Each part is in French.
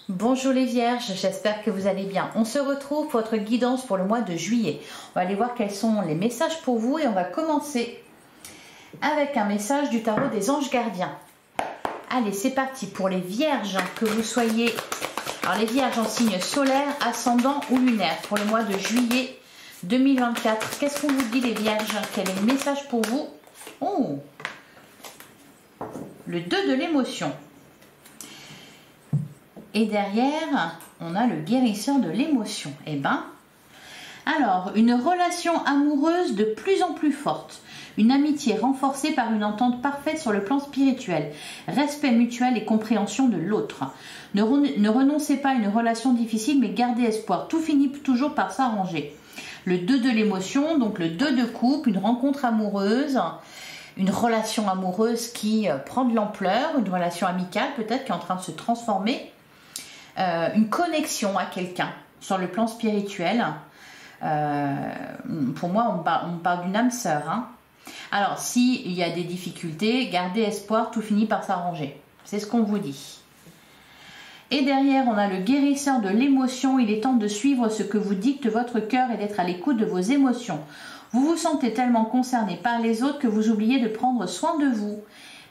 Bonjour les vierges, j'espère que vous allez bien. On se retrouve pour votre guidance pour le mois de juillet. On va aller voir quels sont les messages pour vous et on va commencer avec un message du tarot des anges gardiens. Allez, c'est parti pour les vierges, que vous soyez... Alors les vierges en signe solaire, ascendant ou lunaire pour le mois de juillet 2024. Qu'est-ce qu'on vous dit les vierges? Quel est le message pour vous? Oh, le 2 de l'émotion. Et derrière, on a le guérisseur de l'émotion. Eh ben, alors, une relation amoureuse de plus en plus forte. Une amitié renforcée par une entente parfaite sur le plan spirituel. Respect mutuel et compréhension de l'autre. Ne renoncez pas à une relation difficile, mais gardez espoir. Tout finit toujours par s'arranger. Le 2 de l'émotion, donc le 2 de coupe, une rencontre amoureuse. Une relation amoureuse qui prend de l'ampleur. Une relation amicale peut-être qui est en train de se transformer. Une connexion à quelqu'un sur le plan spirituel. Pour moi, on parle d'une âme sœur. Hein. Alors, s'il y a des difficultés, gardez espoir, tout finit par s'arranger. C'est ce qu'on vous dit. Et derrière, on a le guérisseur de l'émotion. Il est temps de suivre ce que vous dicte votre cœur et d'être à l'écoute de vos émotions. Vous vous sentez tellement concerné par les autres que vous oubliez de prendre soin de vous.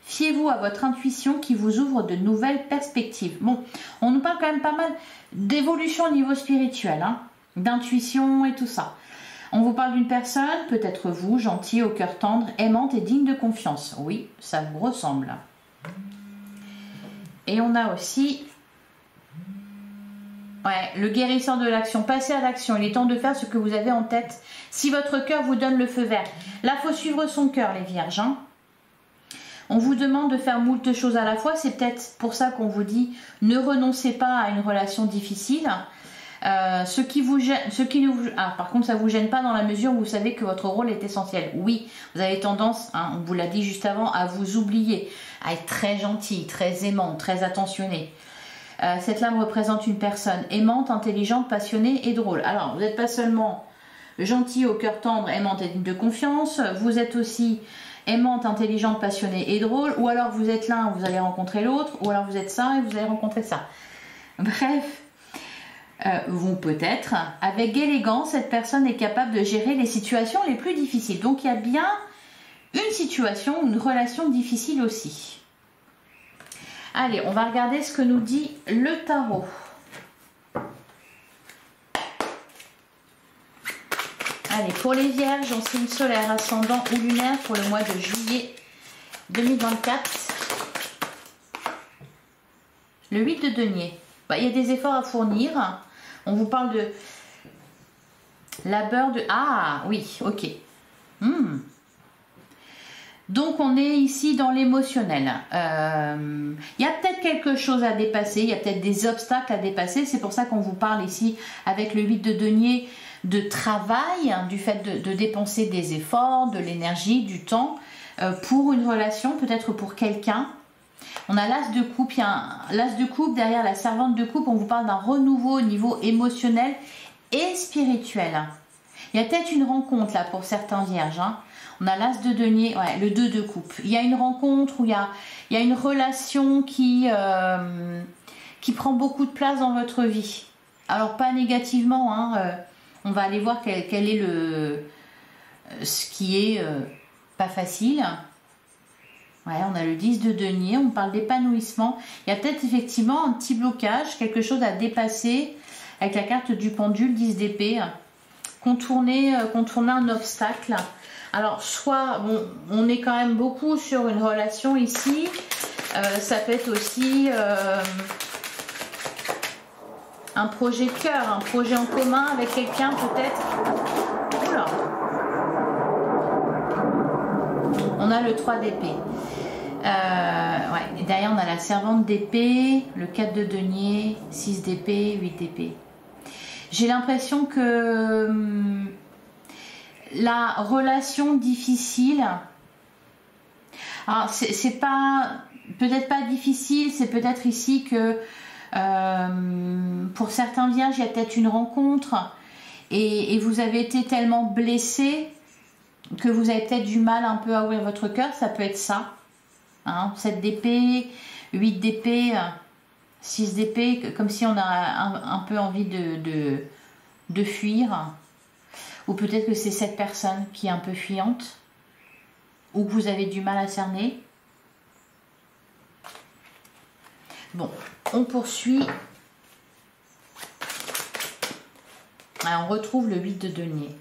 Fiez-vous à votre intuition qui vous ouvre de nouvelles perspectives. Bon, on nous parle quand même pas mal d'évolution au niveau spirituel, hein, d'intuition et tout ça. On vous parle d'une personne, peut-être vous, gentille, au cœur tendre, aimante et digne de confiance. Oui, ça vous ressemble. Et on a aussi le guérisseur de l'action. Passez à l'action. Il est temps de faire ce que vous avez en tête. Si votre cœur vous donne le feu vert. Là, il faut suivre son cœur, les vierges, hein. On vous demande de faire moult choses à la fois. C'est peut-être pour ça qu'on vous dit ne renoncez pas à une relation difficile. Ce qui vous gêne, par contre, ça ne vous gêne pas dans la mesure où vous savez que votre rôle est essentiel. Oui, vous avez tendance, hein, on vous l'a dit juste avant, à vous oublier, à être très gentil, très aimant, très attentionné. Cette lame représente une personne aimante, intelligente, passionnée et drôle. Alors, vous n'êtes pas seulement gentil, au cœur tendre, aimante et digne de confiance, vous êtes aussi aimante, intelligente, passionnée et drôle, ou alors vous êtes l'un, vous allez rencontrer l'autre, ou alors vous êtes ça et vous allez rencontrer ça. Bref, peut-être, avec élégance, cette personne est capable de gérer les situations les plus difficiles. Donc il y a bien une situation, une relation difficile aussi. Allez, on va regarder ce que nous dit le tarot. Allez, pour les vierges, en signe solaire, ascendant ou lunaire pour le mois de juillet 2024. Le 8 de denier. Il y a des efforts à fournir. On vous parle de labeur de... Ah, oui, ok. Donc, on est ici dans l'émotionnel. Il y a peut-être quelque chose à dépasser. Il y a peut-être des obstacles à dépasser. C'est pour ça qu'on vous parle ici, avec le 8 de denier, de travail, hein, du fait de dépenser des efforts, de l'énergie, du temps, pour une relation, peut-être pour quelqu'un. On a l'as de coupe, il y a l'as de coupe derrière la servante de coupe. On vous parle d'un renouveau au niveau émotionnel et spirituel. Il y a peut-être une rencontre là pour certains vierges. Hein. On a l'as de denier, le 2 de coupe. Il y a une rencontre où il y a une relation qui prend beaucoup de place dans votre vie. Alors pas négativement, hein, on va aller voir quel est ce qui est pas facile. On a le 10 de denier, on parle d'épanouissement. Il y a peut-être effectivement un petit blocage, quelque chose à dépasser avec la carte du pendule, 10 d'épée. Contourner un obstacle. Alors, soit, bon, on est quand même beaucoup sur une relation ici. Ça peut être aussi un projet de cœur, un projet en commun avec quelqu'un peut-être. Oula. On a le 3 d'épée. Et derrière, on a la servante d'épée, le 4 de denier, 6 d'épée, 8 d'épée. J'ai l'impression que la relation difficile, alors c'est pas, peut-être pas difficile, c'est peut-être ici que pour certains vierges, il y a peut-être une rencontre et vous avez été tellement blessé que vous avez peut-être du mal un peu à ouvrir votre cœur, ça peut être ça. Hein, 7 d'épée, 8 d'épée. 6 d'épée, comme si on a un peu envie de fuir. Ou peut-être que c'est cette personne qui est un peu fuyante. Ou que vous avez du mal à cerner. Bon, on poursuit. Alors, on retrouve le 8 de denier.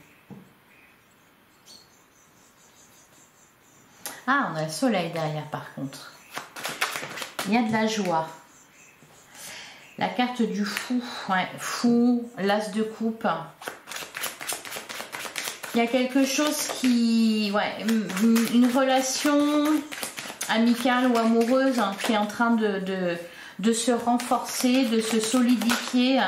Ah, on a le soleil derrière par contre. Il y a de la joie. La carte du fou. Ouais, fou, l'as de coupe. Il y a quelque chose qui... Ouais, une relation amicale ou amoureuse hein, qui est en train de se renforcer, de se solidifier.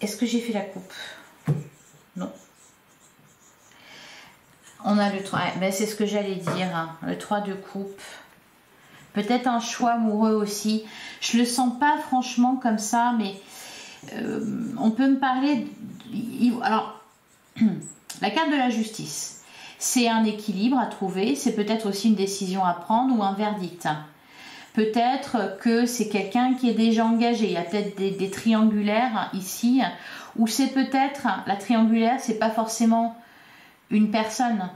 Est-ce que j'ai fait la coupe? Non. On a le 3. Ben c'est ce que j'allais dire. Hein, le 3 de coupe. Peut-être un choix amoureux aussi. Je le sens pas franchement comme ça, mais on peut me parler... Alors, la carte de la justice, c'est un équilibre à trouver. C'est peut-être aussi une décision à prendre ou un verdict. Peut-être que c'est quelqu'un qui est déjà engagé. Il y a peut-être des triangulaires ici. Ou c'est peut-être... La triangulaire, c'est pas forcément une personne...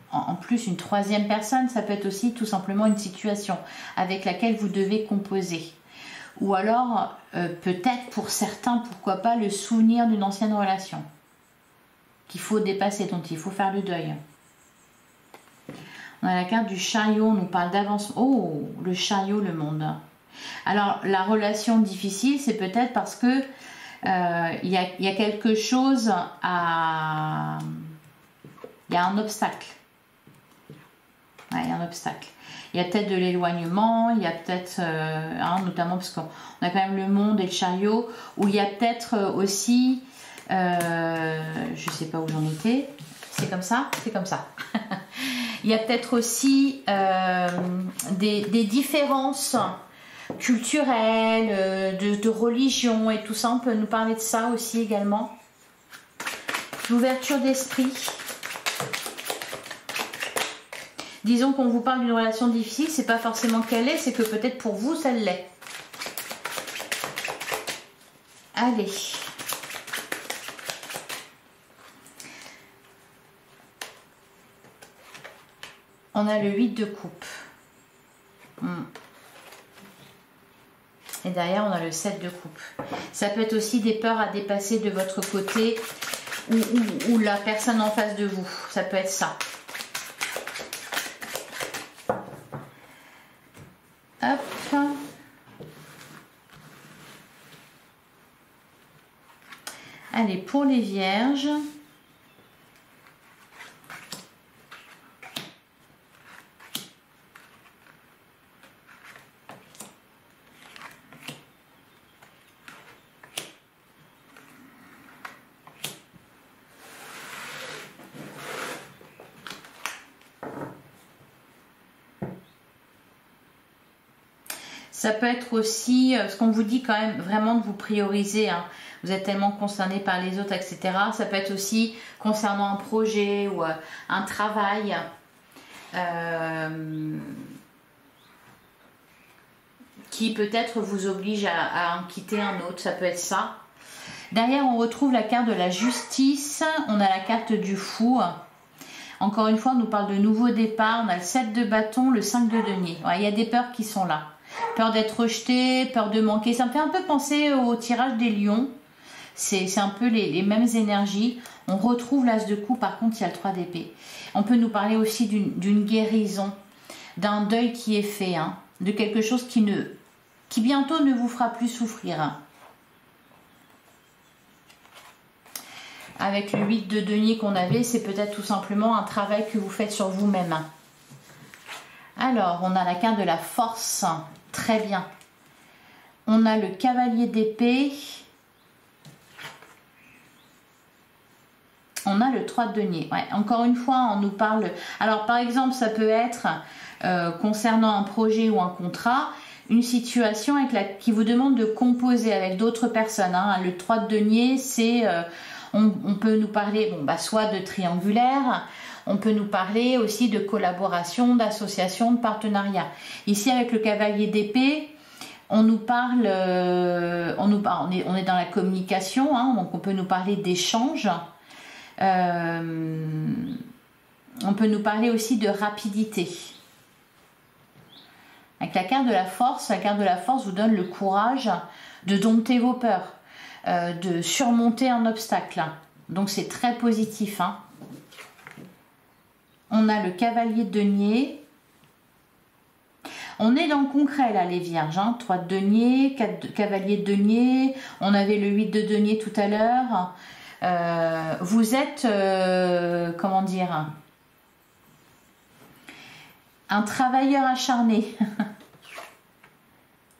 En plus, une troisième personne, ça peut être aussi tout simplement une situation avec laquelle vous devez composer. Ou alors, peut-être pour certains, pourquoi pas, le souvenir d'une ancienne relation qu'il faut dépasser, dont il faut faire le deuil. On a la carte du chariot, on nous parle d'avance. Oh, le chariot, le monde. Alors, la relation difficile, c'est peut-être parce que il y a quelque chose à... Il y a un obstacle. Ouais, il y a un obstacle. Il y a peut-être de l'éloignement, il y a peut-être, notamment parce qu'on a quand même le monde et le chariot, où il y a peut-être aussi, je ne sais pas où j'en étais, c'est comme ça, c'est comme ça. Il y a peut-être aussi des différences culturelles, de religion et tout ça, on peut nous parler de ça aussi également. L'ouverture d'esprit. Disons qu'on vous parle d'une relation difficile, c'est pas forcément qu'elle est, c'est que peut-être pour vous, ça l'est. Allez. On a le 8 de coupe. Et derrière, on a le 7 de coupe. Ça peut être aussi des peurs à dépasser de votre côté ou la personne en face de vous. Ça peut être ça. Hop. Allez, pour les vierges. Ça peut être aussi, ce qu'on vous dit quand même, vraiment de vous prioriser. Hein. Vous êtes tellement concerné par les autres, etc. Ça peut être aussi concernant un projet ou un travail. Qui peut-être vous oblige à en quitter un autre. Ça peut être ça. Derrière, on retrouve la carte de la justice. On a la carte du fou. Encore une fois, on nous parle de nouveau départ. On a le 7 de bâton, le 5 de denier. Ouais, il y a des peurs qui sont là. Peur d'être rejeté, peur de manquer. Ça me fait un peu penser au tirage des lions. C'est un peu les mêmes énergies. On retrouve l'as de coupe, par contre, il y a le 3 d'épée. On peut nous parler aussi d'une guérison, d'un deuil qui est fait, hein, de quelque chose qui bientôt ne vous fera plus souffrir. Hein. Avec le 8 de denier qu'on avait, c'est peut-être tout simplement un travail que vous faites sur vous-même. Hein. Alors, on a la carte de la force. Très bien. On a le cavalier d'épée. On a le 3 de denier. Ouais, encore une fois, on nous parle... Alors, par exemple, ça peut être, concernant un projet ou un contrat, une situation qui vous demande de composer avec d'autres personnes. Hein. Le 3 de denier, c'est... on peut nous parler soit de triangulaire, On peut nous parler aussi de collaboration, d'association, de partenariat. Ici, avec le cavalier d'épée, on nous parle, on est dans la communication, hein, donc on peut nous parler d'échange. On peut nous parler aussi de rapidité. Avec la carte de la force vous donne le courage de dompter vos peurs, de surmonter un obstacle. Donc c'est très positif. Hein. On a le cavalier de denier. On est dans le concret là les vierges. Hein. 3 de denier, 4 cavalier de denier. On avait le 8 de denier tout à l'heure. Vous êtes, comment dire, un travailleur acharné.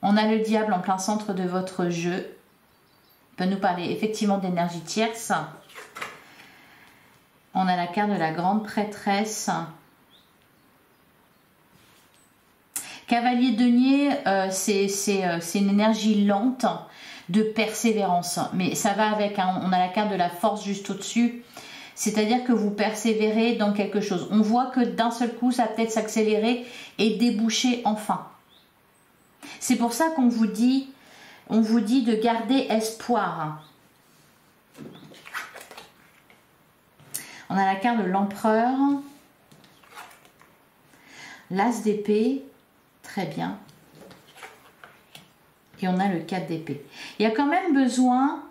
On a le diable en plein centre de votre jeu. On peut nous parler effectivement d'énergie tierce. On a la carte de la grande prêtresse. Cavalier denier, c'est une énergie lente de persévérance. Mais ça va avec, hein, on a la carte de la force juste au-dessus. C'est-à-dire que vous persévérez dans quelque chose. On voit que d'un seul coup, ça va peut-être s'accélérer et déboucher enfin. C'est pour ça qu'on vous dit, de garder espoir. On a la carte de l'empereur, l'as d'épée, très bien. Et on a le 4 d'épée. Il y a quand même besoin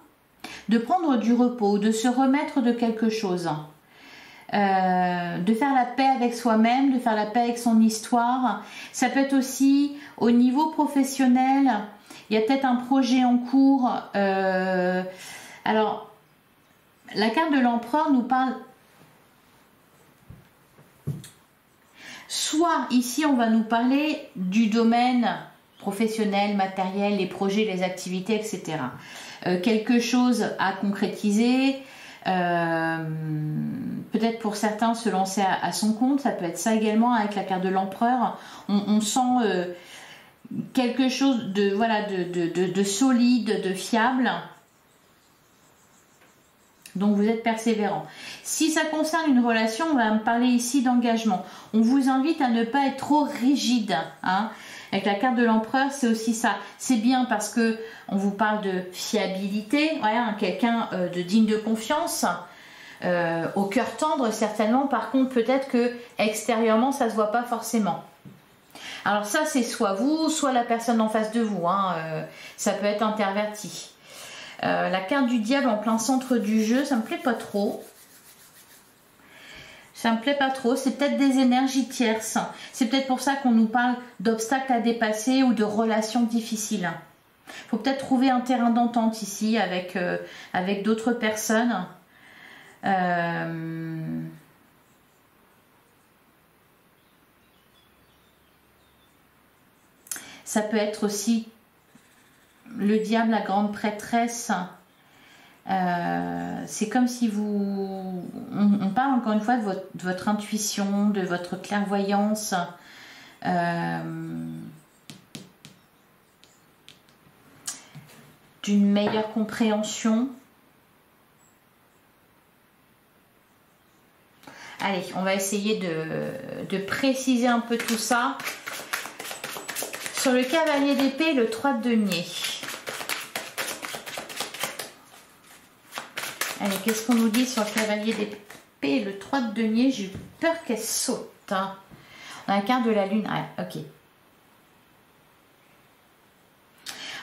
de prendre du repos, de se remettre de quelque chose. De faire la paix avec soi-même, de faire la paix avec son histoire. Ça peut être aussi au niveau professionnel. Il y a peut-être un projet en cours. Alors, la carte de l'empereur nous parle. Soit ici, on va nous parler du domaine professionnel, matériel, les projets, les activités, etc. Quelque chose à concrétiser. Peut-être pour certains se lancer à son compte, ça peut être ça également avec la carte de l'empereur. On sent quelque chose de, voilà, de solide, de fiable. Donc vous êtes persévérant. Si ça concerne une relation, on va me parler ici d'engagement. On vous invite à ne pas être trop rigide. Hein. Avec la carte de l'empereur, c'est aussi ça. C'est bien parce que on vous parle de fiabilité, voilà, quelqu'un de digne de confiance, au cœur tendre certainement. Par contre, peut-être que extérieurement, ça se voit pas forcément. Alors ça, c'est soit vous, soit la personne en face de vous. Hein, ça peut être interverti. La carte du diable en plein centre du jeu, ça me plaît pas trop. Ça me plaît pas trop, c'est peut-être des énergies tierces. C'est peut-être pour ça qu'on nous parle d'obstacles à dépasser ou de relations difficiles. Il faut peut-être trouver un terrain d'entente ici avec, avec d'autres personnes. Ça peut être aussi le diable, la grande prêtresse. C'est comme si vous... On parle encore une fois de votre intuition, de votre clairvoyance. D'une meilleure compréhension. Allez, on va essayer de préciser un peu tout ça. Sur le cavalier d'épée, le 3 de denier. Allez, qu'est-ce qu'on nous dit sur le cavalier d'épée, le 3 de denier? J'ai eu peur qu'elle saute. Hein. On a la carte de la lune. Ah, ok.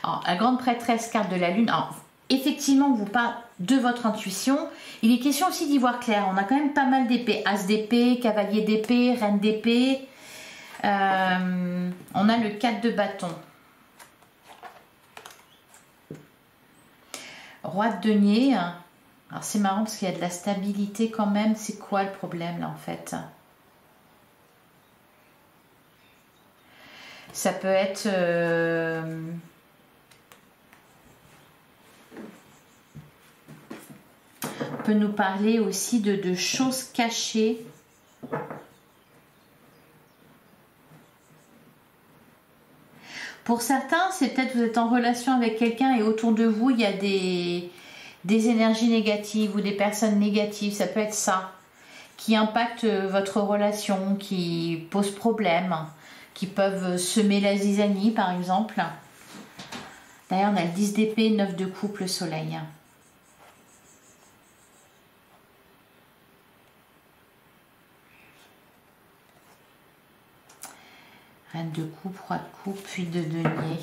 Alors, la grande prêtresse, carte de la lune. Alors, effectivement, on vous parle de votre intuition. Il est question aussi d'y voir clair. On a quand même pas mal d'épées. As d'épée, cavalier d'épée, reine d'épée. On a le 4 de bâton. Roi de denier. Alors c'est marrant parce qu'il y a de la stabilité quand même. C'est quoi le problème là en fait? Ça peut être... On peut nous parler aussi de choses cachées. Pour certains, c'est peut-être vous êtes en relation avec quelqu'un et autour de vous, il y a des énergies négatives ou des personnes négatives. Ça peut être ça qui impactent votre relation, qui posent problème, qui peuvent semer la zizanie par exemple. D'ailleurs, on a le 10 d'épée, 9 de coupe, le soleil. Reine de coupe, roi de coupe, puis de denier.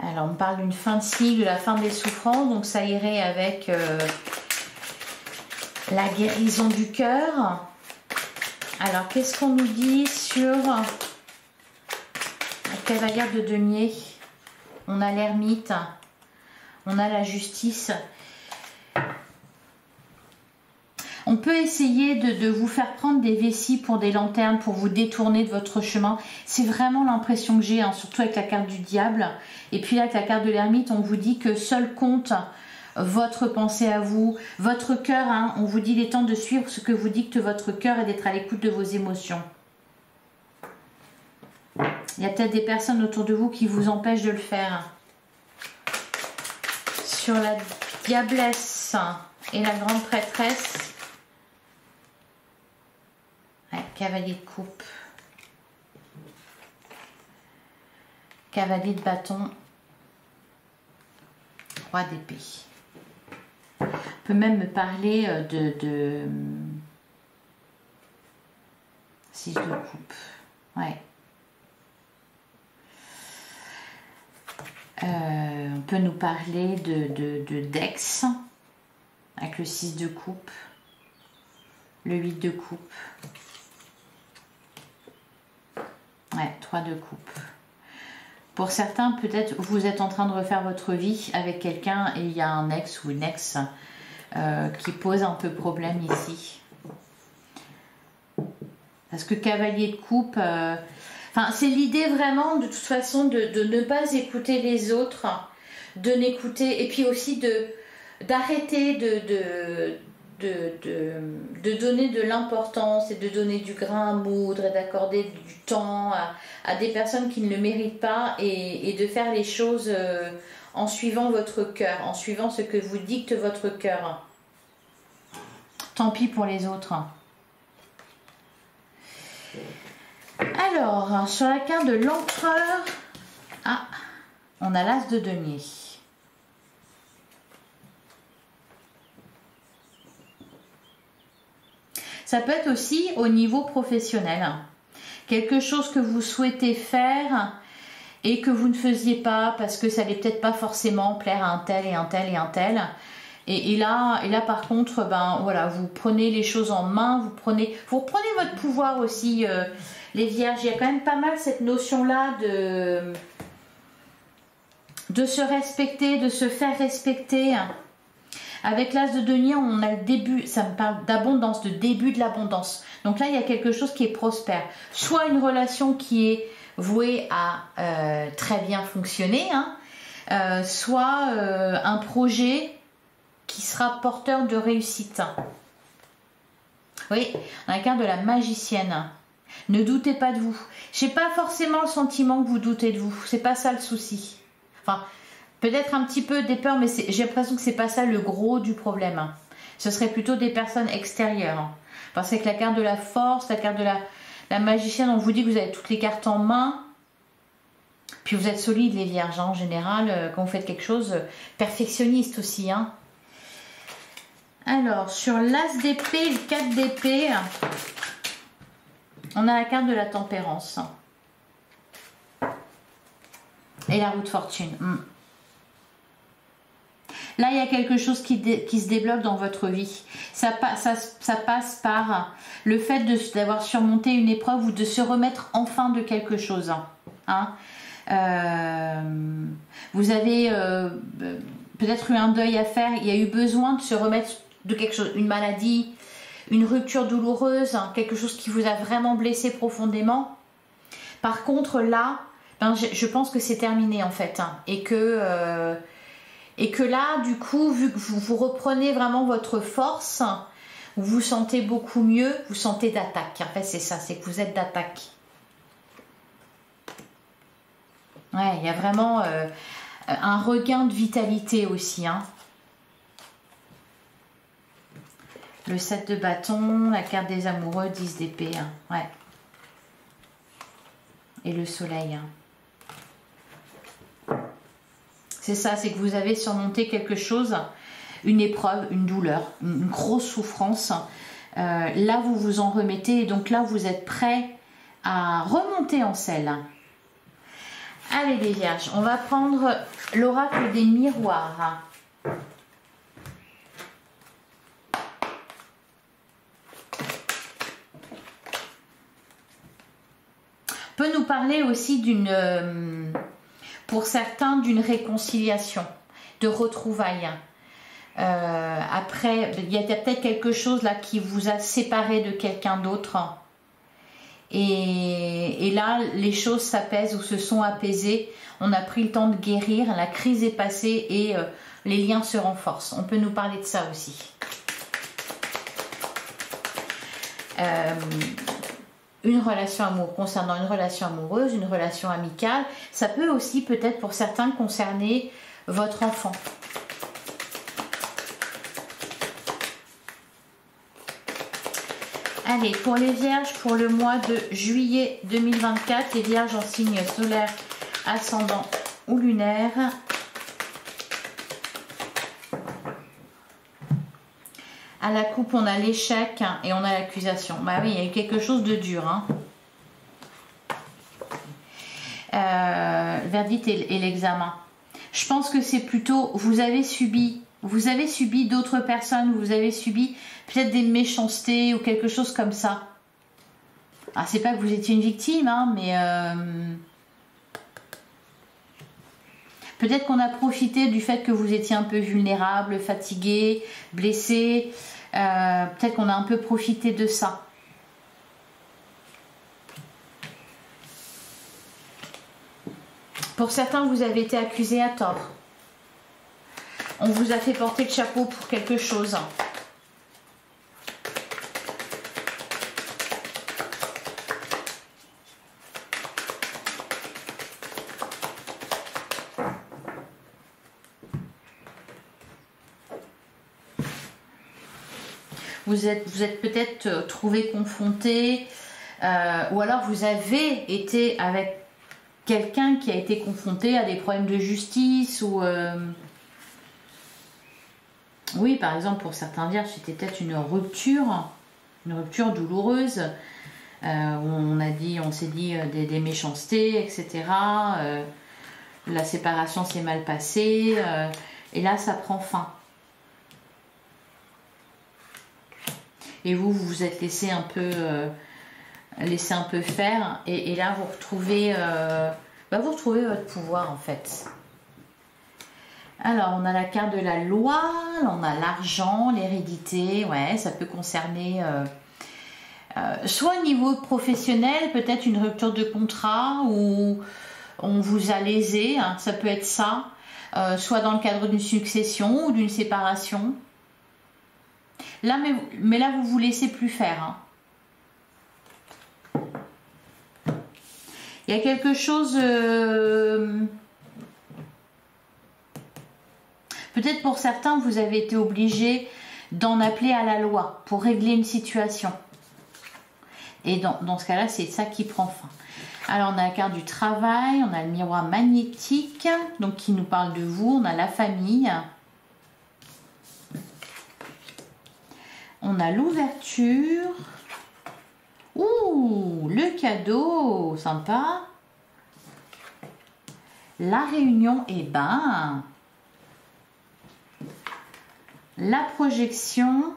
Alors, on parle d'une fin de cycle, de la fin des souffrances, donc ça irait avec la guérison du cœur. Alors, qu'est-ce qu'on nous dit sur la cavalière de denier? On a l'ermite, on a la justice. On peut essayer de vous faire prendre des vessies pour des lanternes, pour vous détourner de votre chemin. C'est vraiment l'impression que j'ai, hein, surtout avec la carte du diable. Et puis là, avec la carte de l'ermite, on vous dit que seul compte votre pensée à vous, votre cœur. Hein, on vous dit il est temps de suivre ce que vous dicte votre cœur et d'être à l'écoute de vos émotions. Il y a peut-être des personnes autour de vous qui vous empêchent de le faire. Sur la diablesse et la grande prêtresse. Ouais, cavalier de coupe. Cavalier de bâton. Roi d'épée. On peut même me parler de 6 de coupe. Ouais. On peut nous parler de Dex avec le 6 de coupe, le 8 de coupe, ouais, 3 de coupe. Pour certains, peut-être vous êtes en train de refaire votre vie avec quelqu'un et il y a un ex ou une ex qui pose un peu problème ici. Parce que cavalier de coupe... Enfin, c'est l'idée vraiment de toute façon de ne pas écouter les autres, de n'écouter et puis aussi d'arrêter de donner de l'importance et de donner du grain à moudre et d'accorder du temps à des personnes qui ne le méritent pas et de faire les choses en suivant votre cœur, en suivant ce que vous dicte votre cœur. Tant pis pour les autres. Alors, sur la carte de l'empereur, ah, on a l'as de denier. Ça peut être aussi au niveau professionnel. Quelque chose que vous souhaitez faire et que vous ne faisiez pas parce que ça n'allait peut-être pas forcément plaire à un tel et un tel et un tel. Et là par contre, ben voilà, vous prenez les choses en main, vous reprenez votre pouvoir aussi. Les vierges, il y a quand même pas mal cette notion-là de se respecter, de se faire respecter. Avec l'as de denier, on a le début, ça me parle d'abondance, de début de l'abondance. Donc là, il y a quelque chose qui est prospère. Soit une relation qui est vouée à très bien fonctionner, hein, soit un projet qui sera porteur de réussite. Oui, on a la carte de la magicienne. Ne doutez pas de vous. J'ai pas forcément le sentiment que vous doutez de vous. C'est pas ça le souci. Enfin, peut-être un petit peu des peurs, mais j'ai l'impression que c'est pas ça le gros du problème. Ce serait plutôt des personnes extérieures. Parce qu'avec la carte de la force, la carte de la magicienne, on vous dit que vous avez toutes les cartes en main. Puis vous êtes solides les vierges, hein, en général, quand vous faites quelque chose, perfectionniste aussi. Hein. Alors, sur l'as d'épée, le 4 d'épée... On a la carte de la tempérance. Et la roue de fortune. Là, il y a quelque chose qui se débloque dans votre vie. Ça passe par le fait d'avoir surmonté une épreuve ou de se remettre enfin de quelque chose. Hein. Vous avez peut-être eu un deuil à faire. Il y a eu besoin de se remettre de quelque chose. Une maladie, une rupture douloureuse, hein, quelque chose qui vous a vraiment blessé profondément. Par contre, là, ben, je pense que c'est terminé en fait. Hein, et que là, du coup, vu que vous reprenez vraiment votre force, vous vous sentez beaucoup mieux, vous sentez d'attaque. En fait, c'est ça, c'est que vous êtes d'attaque. Ouais, il y a vraiment un regain de vitalité aussi. Hein. Le 7 de bâton, la carte des amoureux, 10 d'épée. Hein. Ouais. Et le soleil. Hein. C'est ça, c'est que vous avez surmonté quelque chose, une épreuve, une douleur, une grosse souffrance. Là, vous vous en remettez et donc là, vous êtes prêt à remonter en selle. Allez les vierges, on va prendre l'oracle des miroirs. Peut nous parler aussi d'une, pour certains, d'une réconciliation, de retrouvailles. Après, il y a peut-être quelque chose là qui vous a séparé de quelqu'un d'autre. Et là, les choses s'apaisent ou se sont apaisées. On a pris le temps de guérir, la crise est passée et les liens se renforcent. On peut nous parler de ça aussi. Une relation amoureuse, concernant une relation amoureuse, une relation amicale, ça peut aussi peut-être pour certains concerner votre enfant. Allez, pour les vierges, pour le mois de juillet 2024, les vierges en signe solaire, ascendant ou lunaire. À la coupe, on a l'échec et on a l'accusation. Bah oui, il y a eu quelque chose de dur. Hein. Verdict et l'examen. Je pense que c'est plutôt, vous avez subi d'autres personnes, vous avez subi peut-être des méchancetés ou quelque chose comme ça. Ah, c'est pas que vous étiez une victime, hein, mais peut-être qu'on a profité du fait que vous étiez un peu vulnérable, fatigué, blessé. Peut-être qu'on a un peu profité de ça. Pour certains, vous avez été accusé à tort. On vous a fait porter le chapeau pour quelque chose. Vous êtes peut-être trouvé confronté, ou alors vous avez été avec quelqu'un qui a été confronté à des problèmes de justice, ou oui, par exemple, pour certains vierges, c'était peut-être une rupture douloureuse, où on s'est dit des méchancetés, etc. La séparation s'est mal passée, et là, ça prend fin. Et vous vous êtes laissé un peu faire, et là vous retrouvez votre pouvoir en fait. Alors on a la carte de la loi, on a l'argent, l'hérédité, ouais, ça peut concerner soit au niveau professionnel, peut-être une rupture de contrat ou on vous a lésé, hein, ça peut être ça, soit dans le cadre d'une succession ou d'une séparation. Là, mais là, vous vous laissez plus faire. Hein. Il y a quelque chose... Peut-être pour certains, vous avez été obligé d'en appeler à la loi pour régler une situation. Et dans ce cas-là, c'est ça qui prend fin. Alors, on a la carte du travail, on a le miroir magnétique, donc qui nous parle de vous, on a la famille. On a l'ouverture. Ouh, le cadeau, sympa. La réunion, et ben. La projection.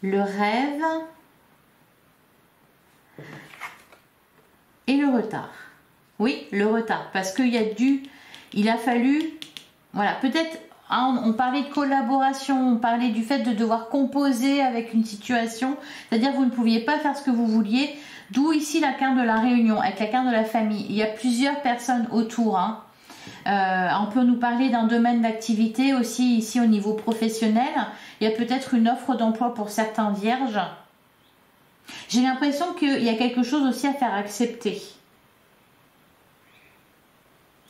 Le rêve. Et le retard. Oui, le retard. Parce qu'il a fallu, voilà, peut-être... On parlait de collaboration, on parlait du fait de devoir composer avec une situation, c'est-à-dire que vous ne pouviez pas faire ce que vous vouliez, d'où ici la carte de la réunion, avec la carte de la famille. Il y a plusieurs personnes autour. Hein. On peut nous parler d'un domaine d'activité aussi ici au niveau professionnel. Il y a peut-être une offre d'emploi pour certains vierges. J'ai l'impression qu'il y a quelque chose aussi à faire accepter.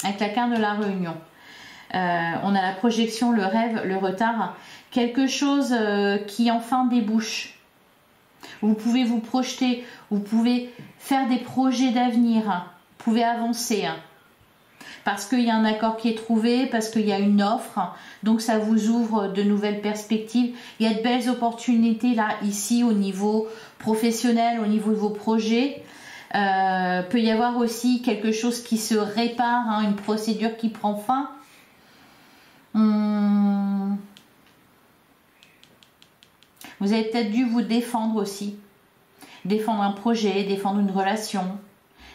Avec la carte de la réunion. On a la projection, le rêve, le retard, quelque chose qui enfin débouche. Vous pouvez vous projeter, vous pouvez faire des projets d'avenir, vous pouvez avancer. Parce qu'il y a un accord qui est trouvé, parce qu'il y a une offre, donc ça vous ouvre de nouvelles perspectives. Il y a de belles opportunités là, ici, au niveau professionnel, au niveau de vos projets. Peut y avoir aussi quelque chose qui se répare, hein, une procédure qui prend fin. Vous avez peut-être dû vous défendre aussi. Défendre un projet, défendre une relation,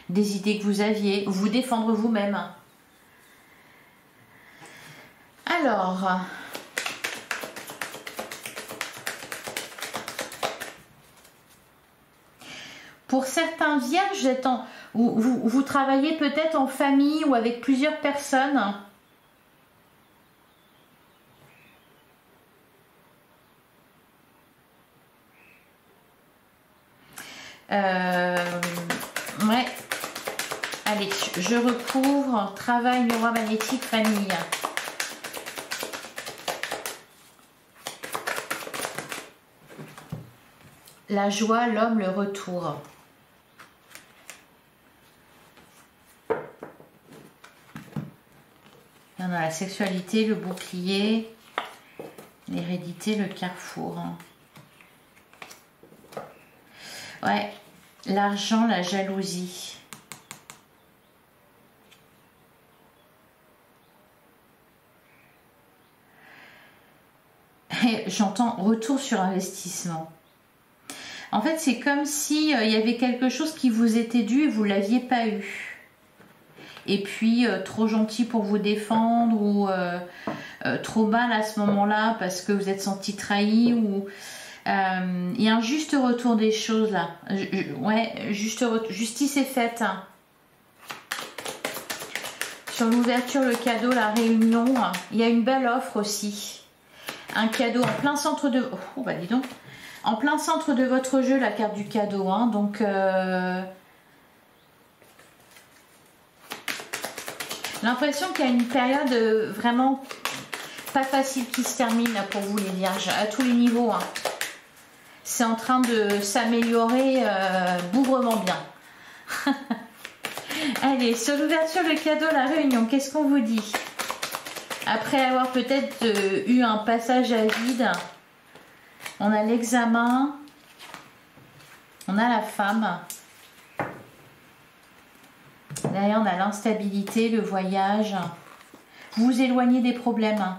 des idées que vous aviez, vous défendre vous-même. Alors, pour certains vierges, vous travaillez peut-être en famille ou avec plusieurs personnes. Ouais. Allez, je recouvre travail neuromagnétique famille. La joie, l'homme, le retour. On a la sexualité, le bouclier, l'hérédité, le carrefour. Ouais, l'argent, la jalousie. J'entends retour sur investissement. En fait, c'est comme si il y avait quelque chose qui vous était dû et vous ne l'aviez pas eu. Et puis, trop gentil pour vous défendre ou trop mal à ce moment-là parce que vous êtes senti trahi ou... il y a un juste retour des choses là. Ouais, justice est faite. Sur l'ouverture, le cadeau, la réunion, il y a une belle offre aussi. Un cadeau en plein centre de... Oh, bah dis donc. En plein centre de votre jeu, la carte du cadeau. Hein, donc, l'impression qu'il y a une période vraiment pas facile qui se termine là, pour vous les vierges, à tous les niveaux. Hein. C'est en train de s'améliorer bougrement bien. Allez, sur l'ouverture, le cadeau, la réunion, qu'est-ce qu'on vous dit? Après avoir peut-être eu un passage à vide, on a l'examen, on a la femme. Derrière, on a l'instabilité, le voyage. Vous vous éloignez des problèmes.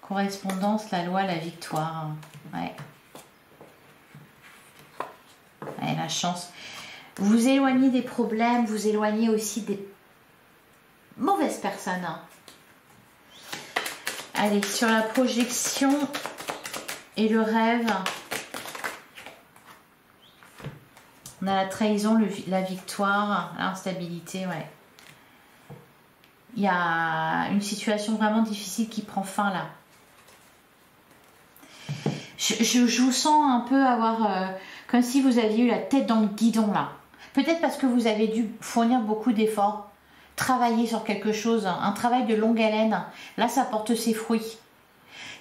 Correspondance, la loi, la victoire. Ouais. Ouais, la chance. Vous vous éloignez des problèmes, vous éloignez aussi des mauvaises personnes. Allez, sur la projection et le rêve, on a la trahison, la victoire, l'instabilité, ouais. Il y a une situation vraiment difficile qui prend fin là. Je vous sens un peu avoir... comme si vous aviez eu la tête dans le guidon là. Peut-être parce que vous avez dû fournir beaucoup d'efforts, travailler sur quelque chose, un travail de longue haleine. Là, ça porte ses fruits.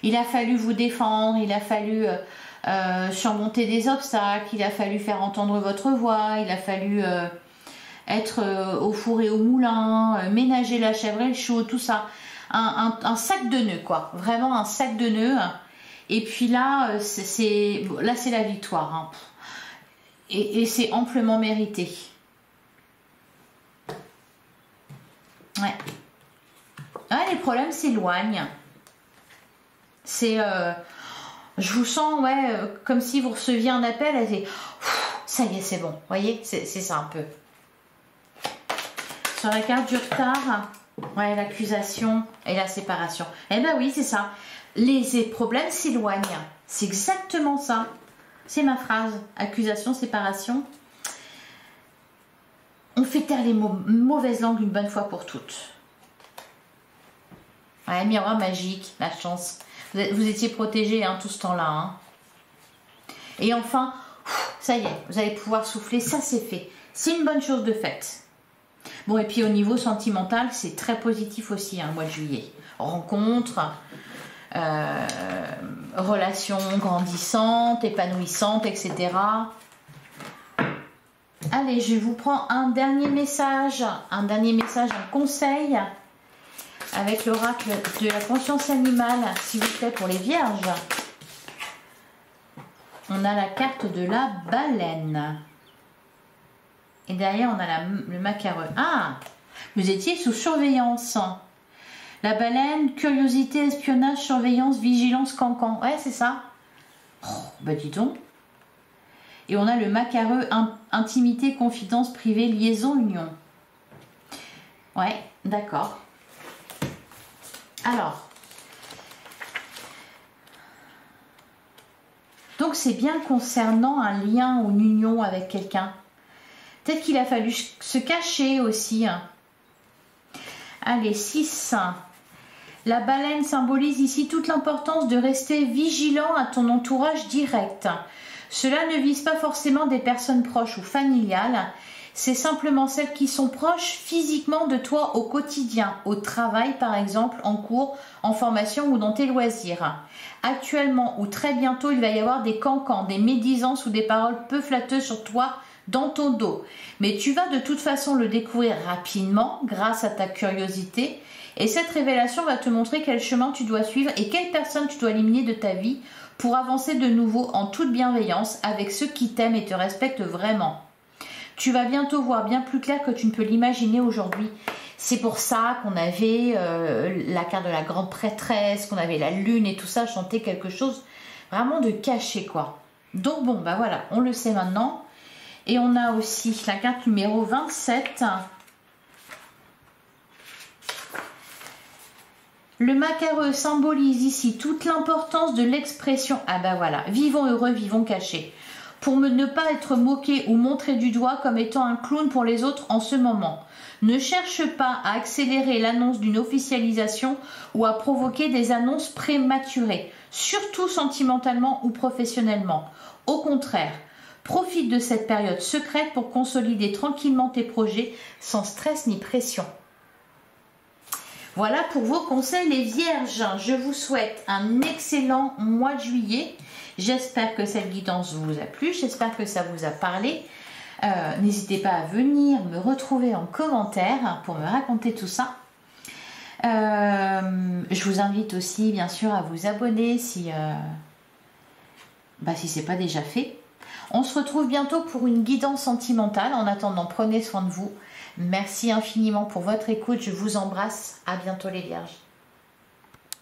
Il a fallu vous défendre, il a fallu surmonter des obstacles, il a fallu faire entendre votre voix, il a fallu être au four et au moulin, ménager la chèvre et le chou, tout ça. Un sac de nœuds, quoi. Vraiment un sac de nœuds. Et puis là, c'est la victoire. Hein. Et c'est amplement mérité. Ouais. Ah, les problèmes s'éloignent. C'est... je vous sens, ouais, comme si vous receviez un appel et ça y est, c'est bon. Vous voyez, c'est ça un peu. Sur la carte du retard, ouais, l'accusation et la séparation. Eh ben oui, c'est ça. Les problèmes s'éloignent. C'est exactement ça. C'est ma phrase. Accusation, séparation. On fait taire les mauvaises langues une bonne fois pour toutes. Ouais, miroir magique, la chance. Vous étiez protégés hein, tout ce temps-là. Hein. Et enfin, ça y est, vous allez pouvoir souffler. Ça, c'est fait. C'est une bonne chose de faite. Bon, et puis au niveau sentimental, c'est très positif aussi, hein, le mois de juillet. Rencontre... relations grandissantes, épanouissantes, etc. Allez, je vous prends un dernier message, un conseil avec l'oracle de la conscience animale, s'il vous plaît, pour les vierges. On a la carte de la baleine. Et derrière, on a le macareux. Ah, vous étiez sous surveillance. La baleine, curiosité, espionnage, surveillance, vigilance, cancan. Ouais, c'est ça. Oh, bah dis donc. Et on a le macareux, intimité, confidence, privée, liaison, union. Ouais, d'accord. Alors. Donc c'est bien concernant un lien ou une union avec quelqu'un. Peut-être qu'il a fallu se cacher aussi. Allez, 6. La baleine symbolise ici toute l'importance de rester vigilant à ton entourage direct. Cela ne vise pas forcément des personnes proches ou familiales, c'est simplement celles qui sont proches physiquement de toi au quotidien, au travail par exemple, en cours, en formation ou dans tes loisirs. Actuellement ou très bientôt, il va y avoir des cancans, des médisances ou des paroles peu flatteuses sur toi dans ton dos. Mais tu vas de toute façon le découvrir rapidement grâce à ta curiosité et cette révélation va te montrer quel chemin tu dois suivre et quelle personne tu dois éliminer de ta vie pour avancer de nouveau en toute bienveillance avec ceux qui t'aiment et te respectent vraiment. Tu vas bientôt voir bien plus clair que tu ne peux l'imaginer aujourd'hui. C'est pour ça qu'on avait la carte de la grande prêtresse, qu'on avait la lune et tout ça, chanter quelque chose vraiment de caché quoi. Donc bon, bah voilà, on le sait maintenant. Et on a aussi la carte numéro 27. Le macareux symbolise ici toute l'importance de l'expression. Ah ben voilà, vivons heureux, vivons cachés. Pour ne pas être moqué ou montré du doigt comme étant un clown pour les autres en ce moment. Ne cherche pas à accélérer l'annonce d'une officialisation ou à provoquer des annonces prématurées, surtout sentimentalement ou professionnellement. Au contraire, profite de cette période secrète pour consolider tranquillement tes projets sans stress ni pression. Voilà pour vos conseils les vierges. Je vous souhaite un excellent mois de juillet. J'espère que cette guidance vous a plu. J'espère que ça vous a parlé. N'hésitez pas à venir me retrouver en commentaire pour me raconter tout ça. Je vous invite aussi bien sûr à vous abonner si ce n'est pas déjà fait. On se retrouve bientôt pour une guidance sentimentale. En attendant, prenez soin de vous. Merci infiniment pour votre écoute. Je vous embrasse. À bientôt les vierges.